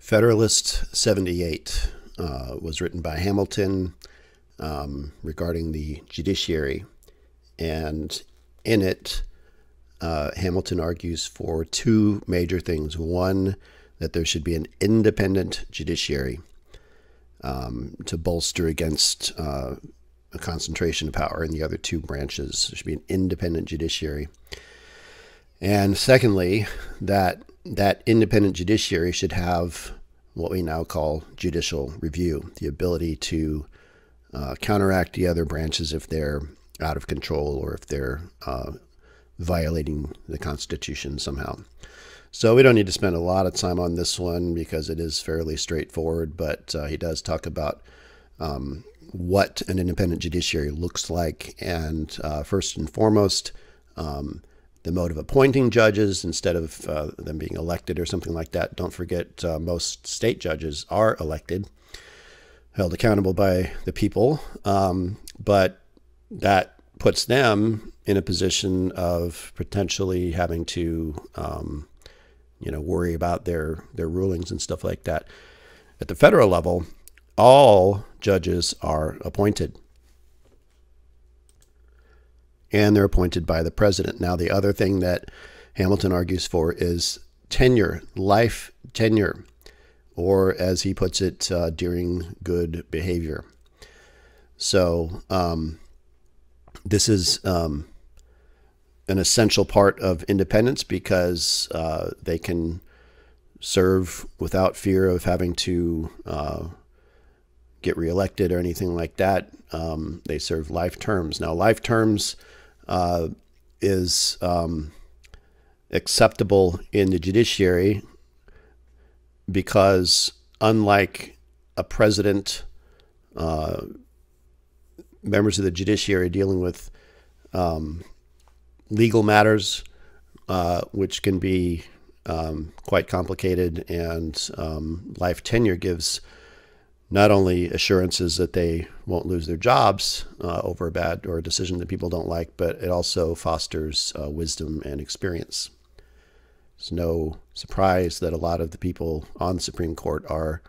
Federalist 78 was written by Hamilton regarding the judiciary. And in it, Hamilton argues for two major things. One, that there should be an independent judiciary to bolster against a concentration of power in the other two branches. There should be an independent judiciary. And secondly, that independent judiciary should have what we now call judicial review, the ability to counteract the other branches if they're out of control or if they're violating the Constitution somehow. So we don't need to spend a lot of time on this one because it is fairly straightforward, but he does talk about what an independent judiciary looks like. And first and foremost, the mode of appointing judges instead of them being elected or something like that. Don't forget, most state judges are elected, held accountable by the people, but that puts them in a position of potentially having to, worry about their rulings and stuff like that. At the federal level, all judges are appointed, and they're appointed by the president. Now, the other thing that Hamilton argues for is tenure, life tenure, or as he puts it, during good behavior. So this is an essential part of independence because they can serve without fear of having to get reelected or anything like that. They serve life terms. Now, life terms is acceptable in the judiciary because, unlike a president, members of the judiciary are dealing with legal matters, which can be quite complicated, and life tenure gives not only assurances that they won't lose their jobs over a bad or a decision that people don't like, but it also fosters wisdom and experience. It's no surprise that a lot of the people on the Supreme Court are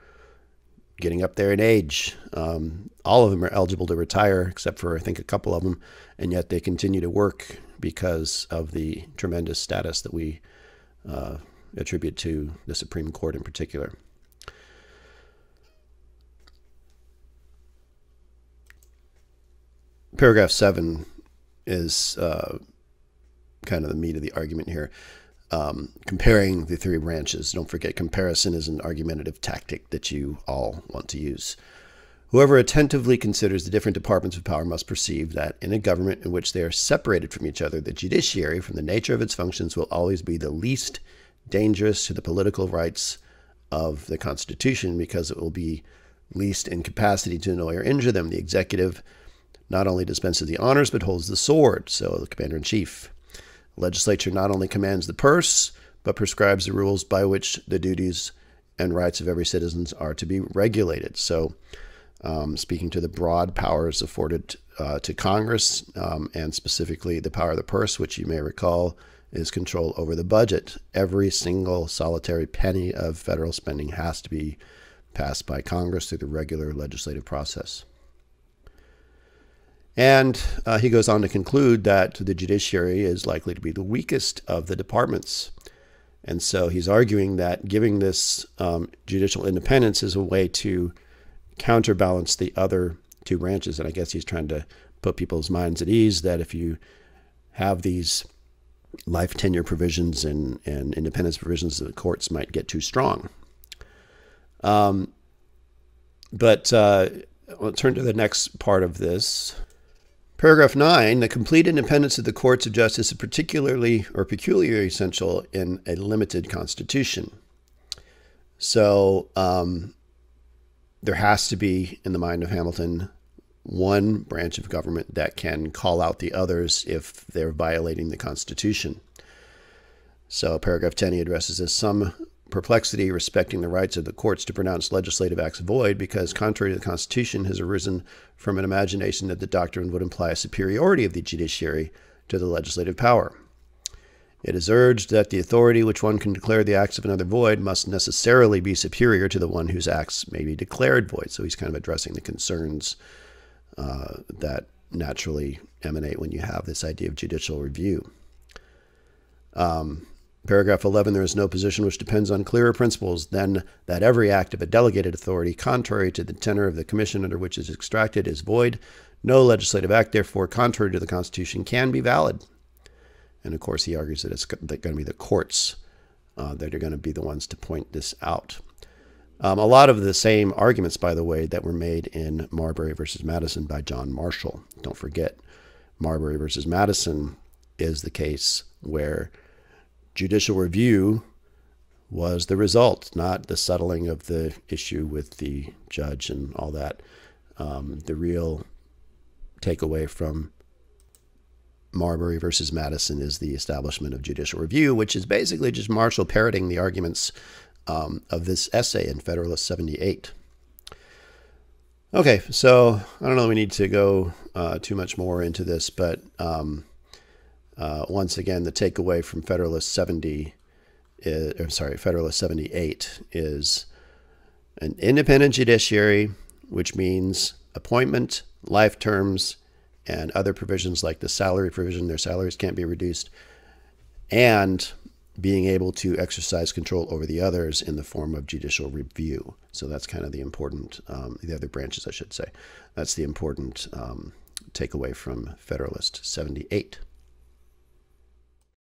getting up there in age. All of them are eligible to retire, except for, I think, a couple of them, and yet they continue to work because of the tremendous status that we attribute to the Supreme Court in particular. Paragraph 7 is kind of the meat of the argument here. Comparing the three branches. Don't forget, comparison is an argumentative tactic that you all want to use. Whoever attentively considers the different departments of power must perceive that in a government in which they are separated from each other, the judiciary, from the nature of its functions, will always be the least dangerous to the political rights of the Constitution because it will be least in capacity to annoy or injure them. The executive not only dispenses the honors, but holds the sword, so the commander-in-chief. The legislature not only commands the purse, but prescribes the rules by which the duties and rights of every citizen are to be regulated. So, speaking to the broad powers afforded to Congress, and specifically the power of the purse, which you may recall is control over the budget. Every single solitary penny of federal spending has to be passed by Congress through the regular legislative process. And he goes on to conclude that the judiciary is likely to be the weakest of the departments. And so he's arguing that giving this judicial independence is a way to counterbalance the other two branches. And I guess he's trying to put people's minds at ease that if you have these life tenure provisions and independence provisions, the courts might get too strong. But we'll turn to the next part of this. Paragraph 9, the complete independence of the courts of justice is particularly or peculiarly essential in a limited constitution. So there has to be, in the mind of Hamilton, one branch of government that can call out the others if they're violating the Constitution. So paragraph 10, he addresses this. Some perplexity respecting the rights of the courts to pronounce legislative acts void because, contrary to the Constitution, has arisen from an imagination that the doctrine would imply a superiority of the judiciary to the legislative power. It is urged that the authority which one can declare the acts of another void must necessarily be superior to the one whose acts may be declared void. So he's kind of addressing the concerns that naturally emanate when you have this idea of judicial review. Paragraph 11, there is no position which depends on clearer principles than that every act of a delegated authority, contrary to the tenor of the commission under which it is extracted, is void. No legislative act, therefore, contrary to the Constitution, can be valid. And of course, he argues that it's going to be the courts that are going to be the ones to point this out. A lot of the same arguments, by the way, that were made in Marbury versus Madison by John Marshall. Don't forget, Marbury versus Madison is the case where judicial review was the result, not the settling of the issue with the judge and all that. The real takeaway from Marbury versus Madison is the establishment of judicial review, which is basically just Marshall parroting the arguments of this essay in Federalist 78. Okay, so I don't know if we need to go too much more into this, but once again, the takeaway from Federalist 78 is an independent judiciary, which means appointment, life terms, and other provisions like the salary provision, their salaries can't be reduced, and being able to exercise control over the others in the form of judicial review. So that's kind of the important, the other branches, I should say. That's the important takeaway from Federalist 78.